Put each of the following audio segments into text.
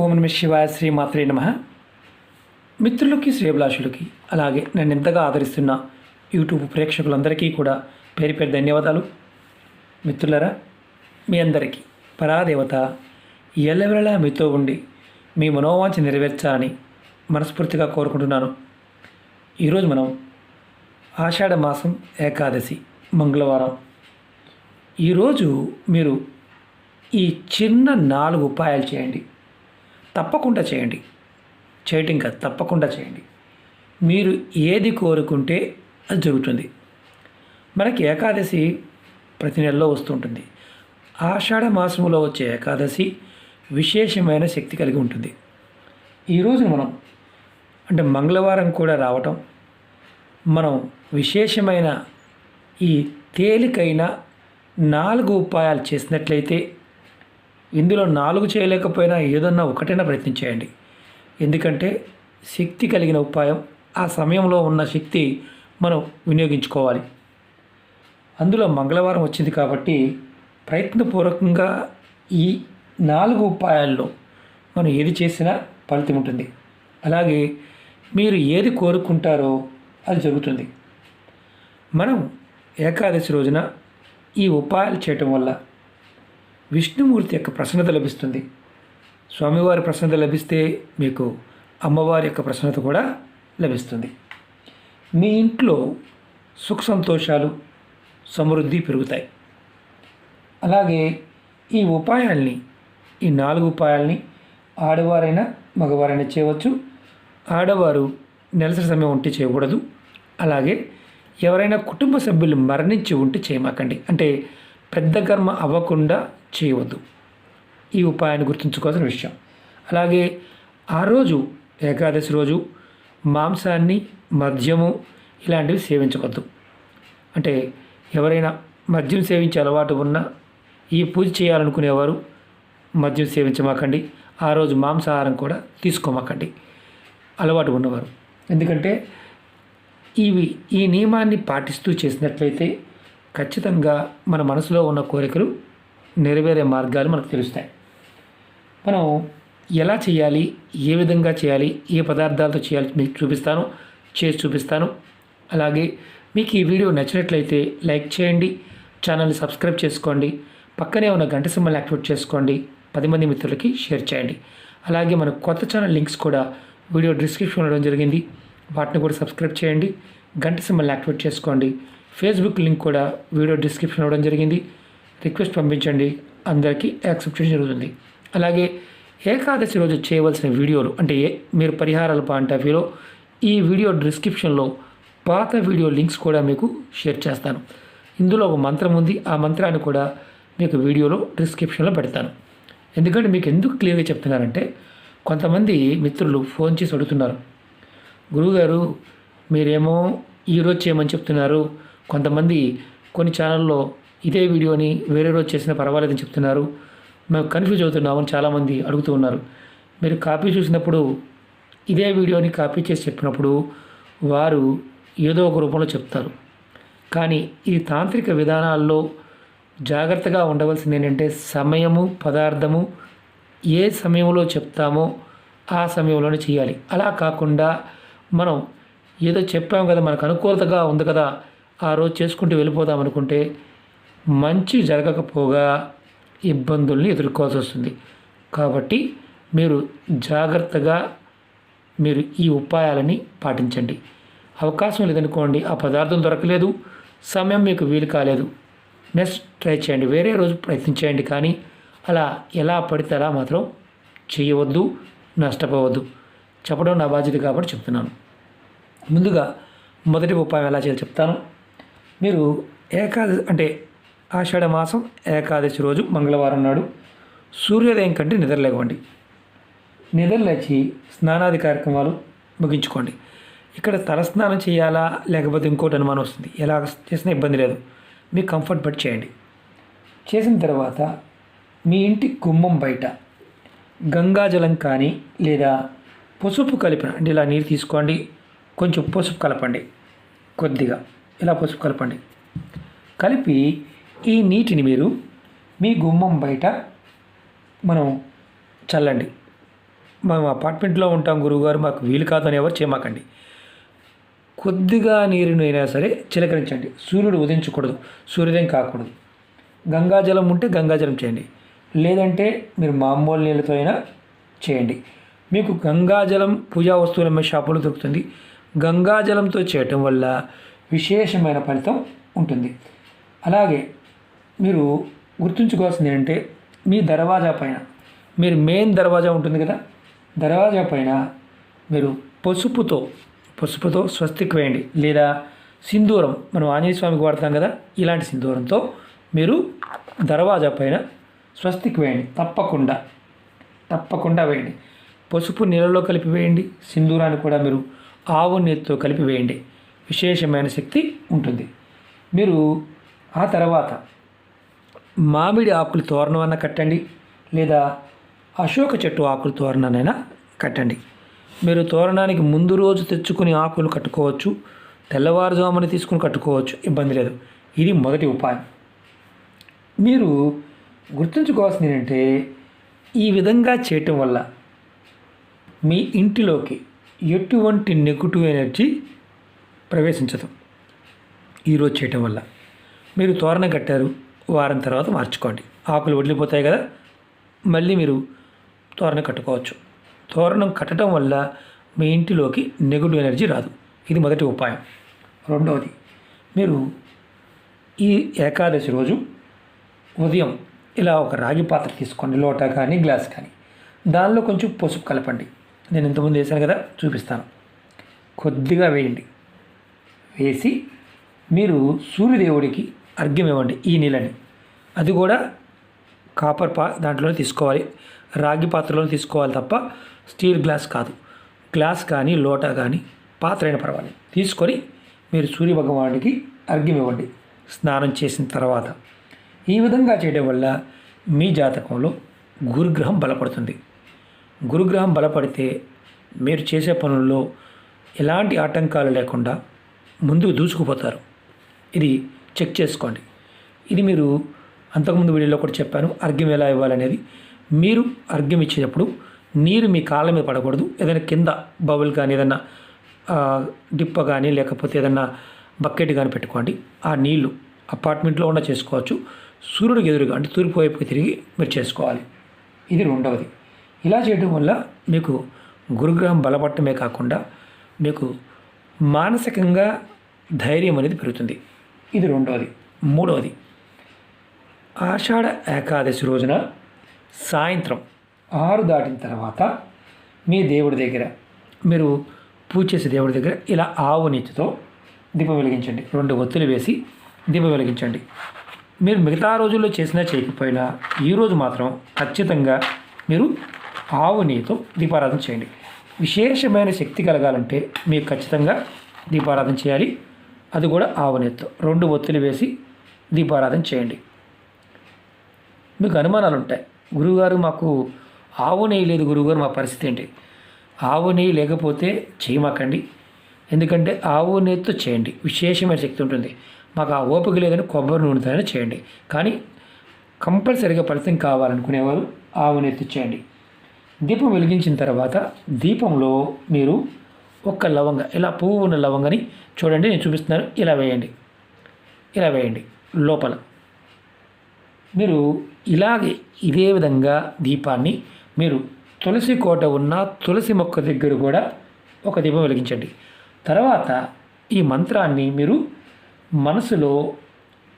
ఓం నమ శివాయ, శ్రీమాత్రే నమః. మిత్రులకి, శ్రేయభిలాషులకి, అలాగే నన్ను ఎంతగా ఆదరిస్తున్న యూట్యూబ్ ప్రేక్షకులందరికీ కూడా పేరు పేరు ధన్యవాదాలు. మిత్రులరా, మీ అందరికీ పరాదేవత ఎల్లవెల్లలా మీతో ఉండి మీ మనోవాంఛ నెరవేర్చాలని మనస్ఫూర్తిగా కోరుకుంటున్నాను. ఈరోజు మనం ఆషాఢ మాసం ఏకాదశి మంగళవారం. ఈరోజు మీరు ఈ చిన్న 4 ఉపాయాలు చేయండి. తప్పకుండా చేయండి. చేయటం కాదు, తప్పకుండా చేయండి. మీరు ఏది కోరుకుంటే అది జరుగుతుంది. మనకి ఏకాదశి ప్రతి నెలలో వస్తుంటుంది. ఆషాఢ మాసంలో వచ్చే ఏకాదశి విశేషమైన శక్తి కలిగి ఉంటుంది. ఈరోజు మనం అంటే మంగళవారం కూడా రావటం, మనం విశేషమైన ఈ తేలికైన 4 ఉపాయాలు చేసినట్లయితే, ఇందులో 4 చేయలేకపోయినా ఏదన్నా ఒకటైనా ప్రయత్నించేయండి. ఎందుకంటే శక్తి కలిగిన ఉపాయం, ఆ సమయంలో ఉన్న శక్తి మనం వినియోగించుకోవాలి. అందులో మంగళవారం వచ్చింది కాబట్టి ప్రయత్నపూర్వకంగా ఈ 4 ఉపాయాల్లో మనం ఏది చేసినా ఫలితం ఉంటుంది. అలాగే మీరు ఏది కోరుకుంటారో అది జరుగుతుంది. మనం ఏకాదశి రోజున ఈ ఉపాయాలు చేయటం వల్ల విష్ణుమూర్తి యొక్క ప్రసన్నత లభిస్తుంది. స్వామివారి ప్రసన్నత లభిస్తే మీకు అమ్మవారి యొక్క ప్రసన్నత కూడా లభిస్తుంది. మీ ఇంట్లో సుఖ సంతోషాలు, సమృద్ధి పెరుగుతాయి. అలాగే ఈ ఉపాయాల్ని, ఈ 4 ఉపాయాల్ని ఆడవారైనా మగవారైనా చేయవచ్చు. ఆడవారు నెలసరి సమయం ఉంటే చేయకూడదు. అలాగే ఎవరైనా కుటుంబ సభ్యులు మరణించి ఉంటే చేయమాకండి. అంటే పెద్ద కర్మ అవ్వకుండా చేయవద్దు. ఈ ఉపాయాన్ని గుర్తుంచుకోవాల్సిన విషయం. అలాగే ఆ రోజు ఏకాదశి రోజు మాంసాన్ని, మద్యము ఇలాంటివి సేవించవద్దు. అంటే ఎవరైనా మద్యం సేవించే అలవాటు ఉన్నా, ఈ పూజ చేయాలనుకునేవారు మద్యం సేవించమాకండి. ఆ రోజు మాంసాహారం కూడా తీసుకోమాకండి అలవాటు ఉన్నవారు. ఎందుకంటే ఈ నియమాన్ని పాటిస్తూ చేసినట్లయితే ఖచ్చితంగా మన మనసులో ఉన్న కోరికలు నెరవేరే మార్గాలు మనకు తెలుస్తాయి. మనం ఎలా చేయాలి, ఏ విధంగా చేయాలి, ఏ పదార్థాలతో చేయాలి మీకు చేసి చూపిస్తాను. అలాగే మీకు ఈ వీడియో నచ్చినట్లయితే లైక్ చేయండి, ఛానల్ని సబ్స్క్రైబ్ చేసుకోండి, పక్కనే ఉన్న గంట సింబల్ని యాక్టివేట్ చేసుకోండి, 10 మంది మిత్రులకి షేర్ చేయండి. అలాగే మన కొత్త ఛానల్ లింక్స్ కూడా వీడియో డిస్క్రిప్షన్లో ఇవ్వడం జరిగింది. వాటిని కూడా సబ్స్క్రైబ్ చేయండి, గంట సింబల్ని యాక్టివేట్ చేసుకోండి. ఫేస్బుక్ లింక్ కూడా వీడియో డిస్క్రిప్షన్ ఇవ్వడం జరిగింది. రిక్వెస్ట్ పంపించండి, అందరికీ యాక్సెప్ట్ చేయడం జరుగుతుంది. అలాగే ఏకాదశి రోజు చేయవలసిన వీడియోలు అంటే మీరు పరిహారాల పాయింట్ ఆఫ్ వ్యూలో ఈ వీడియో డిస్క్రిప్షన్లో పాత వీడియో లింక్స్ కూడా మీకు షేర్ చేస్తాను. ఇందులో ఒక మంత్రం ఉంది, ఆ మంత్రాన్ని కూడా మీకు వీడియోలో డిస్క్రిప్షన్లో పెడతాను. ఎందుకంటే మీకు ఎందుకు క్లియర్గా చెప్తున్నానంటే, కొంతమంది మిత్రులు ఫోన్ చేసి అడుగుతున్నారు, గురువుగారు మీరేమో ఈరోజు చేయమని చెప్తున్నారు, కొంతమంది కొన్ని ఛానల్లో ఇదే వీడియోని వేరే రోజు చేసినా పర్వాలేదని చెప్తున్నారు, మేము కన్ఫ్యూజ్ అవుతున్నామని చాలామంది అడుగుతూ ఉన్నారు. మీరు కాపీ చూసినప్పుడు ఇదే వీడియోని కాపీ చేసి చెప్పినప్పుడు వారు ఏదో ఒక రూపంలో చెప్తారు. కానీ ఈ తాంత్రిక విధానాల్లో జాగ్రత్తగా ఉండవలసింది ఏంటంటే, సమయము, పదార్థము ఏ సమయంలో చెప్తామో ఆ సమయంలోనే చేయాలి. అలా కాకుండా మనం ఏదో చెప్పాము కదా, మనకు అనుకూలతగా ఉంది కదా, ఆ రోజు చేసుకుంటూ వెళ్ళిపోదాం అనుకుంటే మంచి జరగకపోగా ఇబ్బందుల్ని ఎదుర్కోవాల్సి వస్తుంది. కాబట్టి మీరు జాగ్రత్తగా ఈ ఉపాయాలని పాటించండి. అవకాశం లేదనుకోండి, ఆ పదార్థం దొరకలేదు, సమయం మీకు వీలు కాలేదు, నెక్స్ట్ ట్రై చేయండి, వేరే రోజు ప్రయత్నించేయండి. కానీ అలా ఎలా పడితే అలా మాత్రం చేయవద్దు, నష్టపోవద్దు. చెప్పడం నా బాధ్యత కాబట్టి చెప్తున్నాను. ముందుగా మొదటి ఉపాయం ఎలా చేయాలో చెప్తాను. మీరు ఏకాదశి అంటే ఆషాఢ మాసం ఏకాదశి రోజు మంగళవారం నాడు సూర్యోదయం కంటే నిద్రలేవండి. నిద్రలేచి స్నానాది కార్యక్రమాలు ముగించుకోండి. ఇక్కడ తలస్నానం చేయాలా లేకపోతే ఇంకోటి అనుమానం వస్తుంది. ఎలా చేసినా ఇబ్బంది లేదు, మీ కంఫర్ట్ బట్టి చేయండి. చేసిన తర్వాత మీ ఇంటి గుమ్మం బయట గంగాజలం కానీ లేదా పసుపు కలిపిన అంటే ఇలా నీరు తీసుకోండి, కొంచెం పసుపు కలపండి, కొద్దిగా ఇలా పసుపు కలపండి. కలిపి ఈ నీటిని మీరు మీ గుమ్మం బయట మనం చల్లండి. మేము అపార్ట్మెంట్లో ఉంటాం గురువుగారు, మాకు వీలు కాదు అని ఎవరు చేయమాకండి. కొద్దిగా నీరునైనా సరే చిలకరించండి. సూర్యుడు ఉదయించకూడదు, సూర్యోదయం కాకూడదు. గంగాజలం ఉంటే గంగాజలం చేయండి, లేదంటే మీరు మామూలు నీళ్ళతో అయినా చేయండి. మీకు గంగాజలం పూజా వస్తువులు అమ్మే షాపులో దొరుకుతుంది. గంగాజలంతో చేయటం వల్ల విశేషమైన ఫలితం ఉంటుంది. అలాగే మీరు గుర్తుంచుకోవాల్సింది ఏంటంటే, మీ దర్వాజా పైన, మీరు మెయిన్ దర్వాజా ఉంటుంది కదా, దర్వాజా పైన మీరు పసుపుతో స్వస్తిక్ వేయండి, లేదా సింధూరం, మనం ఆంజనేయ స్వామికి వాడతాం కదా, ఇలాంటి సింధూరంతో మీరు దర్వాజా పైన స్వస్తిక్ వేయండి. తప్పకుండా వేయండి. పసుపు నీళ్ళలో కలిపి వేయండి, సింధూరాన్ని కూడా మీరు ఆవు నెయ్యితో కలిపి వేయండి. విశేషమైన శక్తి ఉంటుంది. మీరు ఆ తర్వాత మామిడి ఆకులు తోరణమన్నా కట్టండి, లేదా అశోక చెట్టు ఆకులు తోరణానైనా కట్టండి. మీరు తోరణానికి ముందు రోజు తెచ్చుకుని ఆకులు కట్టుకోవచ్చు, తెల్లవారుజామున తీసుకుని కట్టుకోవచ్చు, ఇబ్బంది లేదు. ఇది మొదటి ఉపాయం. మీరు గుర్తుంచుకోవాల్సింది ఏంటంటే, ఈ విధంగా చేయటం వల్ల మీ ఇంటిలోకి ఎటువంటి నెగటివ్ ఎనర్జీ ప్రవేశించదు. ఈరోజు చేయటం వల్ల మీరు తోరణం కట్టారు, వారం తర్వాత మార్చుకోండి. ఆకులు వదిలిపోతాయి కదా, మళ్ళీ మీరు తోరణం కట్టుకోవచ్చు. తోరణం కట్టడం వల్ల మీ ఇంటిలోకి నెగటివ్ ఎనర్జీ రాదు. ఇది మొదటి ఉపాయం. రెండవది, మీరు ఈ ఏకాదశి రోజు ఉదయం ఇలా ఒక రాగి పాత్ర తీసుకోండి, లోటా కానీ గ్లాస్ కానీ, దానిలో కొంచెం పసుపు కలపండి. నేను ఇంతకుముందు వేసాను కదా, చూపిస్తాను. కొద్దిగా వేయండి. వేసి మీరు సూర్యదేవుడికి అర్ఘ్యం ఇవ్వండి ఈ నీళ్ళని. అది కూడా కాపర్ దాంట్లోనే తీసుకోవాలి, రాగి పాత్రలోనే తీసుకోవాలి తప్ప స్టీల్ గ్లాస్ కాదు. గ్లాస్ కానీ లోటా కానీ పాత్ర అయినా పర్వాలేదు, తీసుకొని మీరు సూర్య భగవానుడికి అర్ఘ్యం ఇవ్వండి స్నానం చేసిన తర్వాత. ఈ విధంగా చేయడం వల్ల మీ జాతకంలో గురుగ్రహం బలపడుతుంది. గురుగ్రహం బలపడితే మీరు చేసే పనుల్లో ఎలాంటి ఆటంకాలు లేకుండా ముందుకు దూసుకుపోతారు. ఇది చెక్ చేసుకోండి. ఇది మీరు అంతకుముందు వీడియోలో కూడా చెప్పాను, అర్ఘ్యం ఎలా ఇవ్వాలనేది. మీరు అర్ఘ్యం ఇచ్చేటప్పుడు నీరు మీ కాళ్ళ మీద పడకూడదు. ఏదైనా కింద బౌల్ కానీ, ఏదైనా డిప్ప కానీ, లేకపోతే ఏదైనా బకెట్ కానీ పెట్టుకోండి. ఆ నీళ్లు అపార్ట్మెంట్లో ఉన్న చేసుకోవచ్చు, సూర్యుడికి ఎదురుగా అంటే తూర్పు వైపుకి తిరిగి మీరు చేసుకోవాలి. ఇది రెండవది. ఇలా చేయడం వల్ల మీకు గురుగ్రహం బలపడటమే కాకుండా మీకు మానసికంగా ధైర్యం అనేది పెరుగుతుంది. ఇది రెండవది. మూడవది, ఆషాఢ ఏకాదశి రోజున సాయంత్రం 6 దాటిన తర్వాత మీ దేవుడి దగ్గర, మీరు పూజ చేసే దేవుడి దగ్గర ఇలా ఆవు నెయ్యితో దీపం వెలిగించండి. 2 ఒత్తులు వేసి దీపం వెలిగించండి. మీరు మిగతా రోజుల్లో చేసినా చేయకపోయినా ఈరోజు మాత్రం ఖచ్చితంగా మీరు ఆవు నెయ్యితో దీపారాధన చేయండి. విశేషమైన శక్తి కలగాలంటే మీరు ఖచ్చితంగా దీపారాధన చేయాలి. అది కూడా ఆవు నెయ్యితో 2 ఒత్తులు వేసి దీపారాధన చేయండి. మీకు అనుమానాలు ఉంటాయి, గురువుగారు మాకు ఆవు నెయ్యి లేదు గురువుగారు, మా పరిస్థితి ఏంటి? ఆవు నెయ్యి లేకపోతే చేయమాకండి. ఎందుకంటే ఆవు నెయ్యితో చేయండి, విశేషమైన శక్తి ఉంటుంది. మాకు ఆ ఓపిక లేదని కొబ్బరి నూనెతోనే చేయండి. కానీ కంపల్సరీగా ఫలితం కావాలనుకునేవారు ఆవు నెయ్యితో చేయండి. దీపం వెలిగించిన తర్వాత దీపంలో మీరు ఒక్క లవంగ, ఇలా పువ్వు ఉన్న లవంగని చూడండి, నేను చూపిస్తున్నాను, ఇలా వేయండి లోపల. మీరు ఇలాగే ఇదే విధంగా దీపాన్ని మీరు తులసి కోట ఉన్న తులసి మొక్క దగ్గర కూడా ఒక దీపం వెలిగించండి. తర్వాత ఈ మంత్రాన్ని మీరు మనసులో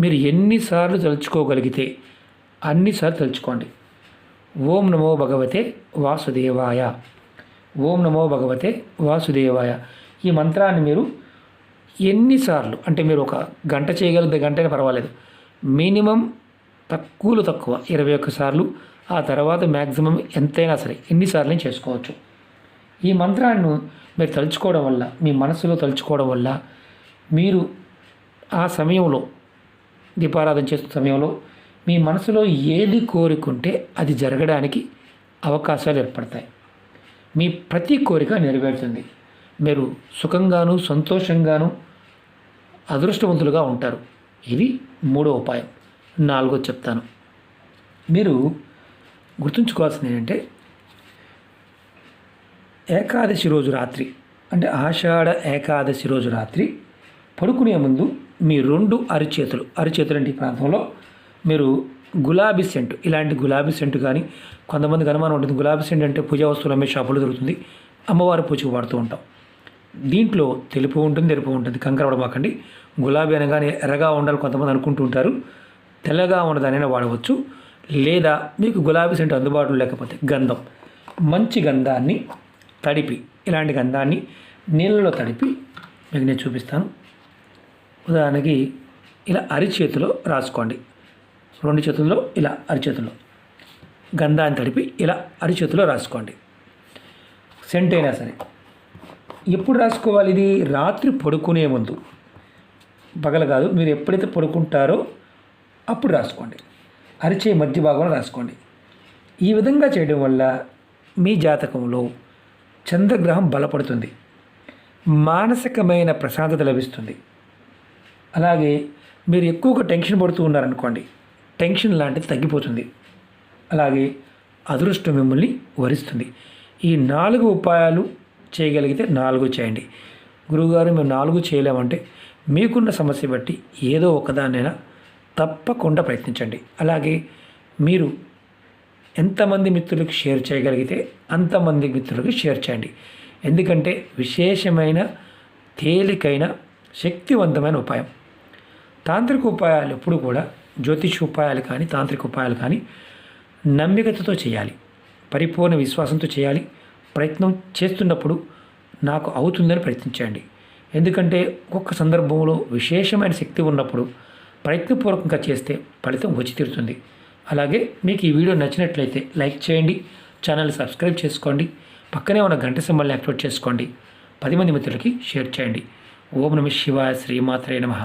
మీరు ఎన్నిసార్లు తలుచుకోగలిగితే అన్నిసార్లు తలుచుకోండి. ఓం నమో భగవతే వాసుదేవాయ, ఓం నమో భగవతే వాసుదేవాయ. ఈ మంత్రాన్ని మీరు ఎన్నిసార్లు అంటే మీరు ఒక గంట చేయగలిగితే గంటనే పర్వాలేదు, మినిమం తక్కువలో తక్కువ 21 సార్లు, ఆ తర్వాత మ్యాక్సిమం ఎంతైనా సరే ఎన్నిసార్లు చేసుకోవచ్చు. ఈ మంత్రాన్ని మీరు తలుచుకోవడం వల్ల, మీ మనసులో తలుచుకోవడం వల్ల మీరు ఆ సమయంలో దీపారాధన చేస్తున్న సమయంలో మీ మనసులో ఏది కోరుకుంటే అది జరగడానికి అవకాశాలు ఏర్పడతాయి. మీ ప్రతి కోరిక నెరవేరుతుంది. మీరు సుఖంగాను సంతోషంగాను అదృష్టవంతులుగా ఉంటారు. ఇది 3వ ఉపాయం. 4వది చెప్తాను. మీరు గుర్తుంచుకోవాల్సింది ఏంటంటే, ఏకాదశి రోజు రాత్రి అంటే ఆషాఢ ఏకాదశి రోజు రాత్రి పడుకునే ముందు మీ 2 అరిచేతులు అంటే ఈ ప్రాంతంలో మీరు గులాబీ సెంటు, ఇలాంటి గులాబీ సెంటు కానీ, కొంతమందికి అనుమానం ఉంటుంది గులాబీ సెంటు అంటే పూజా వస్తువులు అమ్మే షాపులో దొరుకుతుంది, అమ్మవారి పూజకు వాడుతూ ఉంటాం. దీంట్లో తెలుపు ఉంటుంది, ఎరుపు ఉంటుంది, కంకరపడమాకండి. గులాబీ అనగానే ఎర్రగా ఉండాలి కొంతమంది అనుకుంటూ ఉంటారు, తెల్లగా ఉన్నదానైనా వాడవచ్చు. లేదా మీకు గులాబీ సెంటు అందుబాటులో లేకపోతే గంధం, మంచి గంధాన్ని తడిపి, ఇలాంటి గంధాన్ని నీళ్ళలో తడిపి మీకు నేను చూపిస్తాను. ఉదాహరణకి ఇలా అరిచేతిలో రాసుకోండి, 2 చేతుల్లో ఇలా అరిచేతుల్లో గంధాన్ని తడిపి ఇలా అరిచేతిలో రాసుకోండి. సెంట్ అయినా సరే. ఎప్పుడు రాసుకోవాలి? ఇది రాత్రి పడుకునే ముందు, పగల కాదు. మీరు ఎప్పుడైతే పడుకుంటారో అప్పుడు రాసుకోండి, అరిచే మధ్య భాగంలో రాసుకోండి. ఈ విధంగా చేయడం వల్ల మీ జాతకంలో చంద్రగ్రహం బలపడుతుంది, మానసికమైన ప్రశాంతత లభిస్తుంది. అలాగే మీరు ఎక్కువగా టెన్షన్ పడుతూ ఉన్నారనుకోండి, టెన్షన్ లాంటిది తగ్గిపోతుంది. అలాగే అదృష్టం మిమ్మల్ని వరిస్తుంది. ఈ 4 ఉపాయాలు చేయగలిగితే 4 చేయండి. గురువుగారు మేము 4 చేయలేమంటే మీకున్న సమస్య బట్టి ఏదో ఒకదాన్నైనా తప్పకుండా ప్రయత్నించండి. అలాగే మీరు ఎంతమంది మిత్రులకు షేర్ చేయగలిగితే అంతమంది మిత్రులకు షేర్ చేయండి. ఎందుకంటే విశేషమైన, తేలికైన, శక్తివంతమైన ఉపాయం. తాంత్రిక ఉపాయాలు ఎప్పుడు కూడా, జ్యోతిష ఉపాయాలు కానీ తాంత్రిక ఉపాయాలు కానీ నమ్మికతతో చేయాలి, పరిపూర్ణ విశ్వాసంతో చేయాలి. ప్రయత్నం చేస్తున్నప్పుడు నాకు అవుతుందని ప్రయత్నించండి. ఎందుకంటే ఒక్కొక్క సందర్భంలో విశేషమైన శక్తి ఉన్నప్పుడు ప్రయత్నపూర్వకంగా చేస్తే ఫలితం వచ్చి తీరుతుంది. అలాగే మీకు ఈ వీడియో నచ్చినట్లయితే లైక్ చేయండి, ఛానల్ సబ్స్క్రైబ్ చేసుకోండి, పక్కనే ఉన్న గంట సింబల్ని యాక్టివేట్ చేసుకోండి, 10 మంది మిత్రులకి షేర్ చేయండి. ఓం నమః శివాయ, శ్రీమాత్రే నమః.